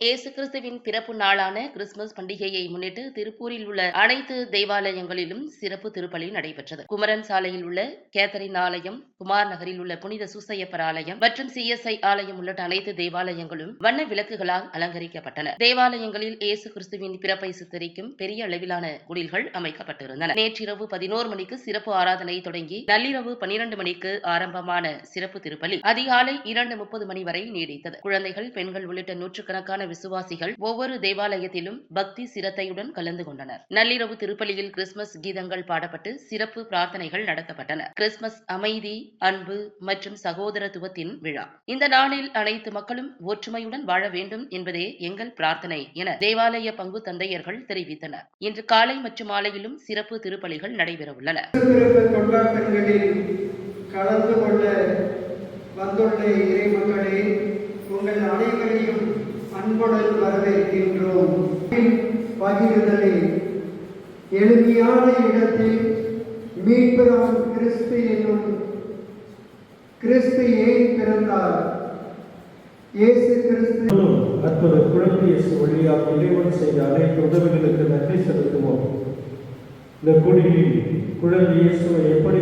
இயேசு கிறிஸ்துவின் பிறப்பு நாளான கிறிஸ்துமஸ் பண்டிகையை முன்னிட்டு திருப்பூரில் உள்ள அனைத்து தேவாலயங்களிலும் சிறப்பு திருப்பலி நடைபெற்றது. குமரன் சாலையில் உள்ள கேத்தரின் ஆலயம், குமார் நகரில் உள்ள புனித சூசையப்பர் ஆலயம் மற்றும் CSI ஆலயம் உள்ளிட்ட அனைத்து தேவாலயங்களும் வண்ண விளக்குகளால் அலங்கரிக்கப்பட்டன. தேவாலயங்களில் இயேசு கிறிஸ்துவின் பிறப்பை சித்தரிக்கும் பெரிய அளவிலான குடில்கள் அமைக்கப்பட்டிருந்தன. நேற்றிரவு 11 மணிக்கு சிறப்பு ஆராதனை தொடங்கி நள்ளிரவு 12 மணிக்கு ஆரம்பமான சிறப்பு திருப்பலி அதிகாலை 2:30 மணி வரை நீடித்தது. குழந்தைகள், பெண்கள் உள்ளிட்ட நூற்றுக்கணக்கான விசுவாசிகள் ஒவ்வொரு தேவாலயத்திலும் பக்தி சிரத்தையுடன் கலந்து கொண்டனர். நள்ளிரவு திருப்பலியில் கிறிஸ்துமஸ் கீதங்கள் பாடப்பட்டு சிறப்பு பிரார்த்தனைகள் நடத்தப்பட்டன. கிறிஸ்துமஸ் அமைதி, அன்பு மற்றும் சகோதரத்துவத்தின் விழா. இந்த நாளில் அனைத்து மக்களும் ஒற்றுமையுடன் வாழ வேண்டும் என்பதே எங்கள் பிரார்த்தனை என தேவாலய பங்கு தந்தையர்கள் தெரிவித்தனர். இன்று காலை மற்றும் மாலையிலும் சிறப்பு திருப்பலிகள் நடைபெறவுள்ளன. கலந்து கொள்ள வந்துள்ள இறைமக்களே, உங்கள் அனைவரையும் அன்புடன் வரவேற்கின்றோம். பகிர்தலே எளிமையான இடத்தில் மீட்பராம் கிறிஸ்து என்னும் கிறிஸ்து ஏன் பிறந்தார்? இயேசு கிறிஸ்து அற்புத குழந்தை இயேசு வழியாக இறைவன் செய்த அனைத்து உதவிகளுக்கு நன்றி செலுத்துவோம். இந்த குடியில் குழந்தை இயேசுவை எப்படி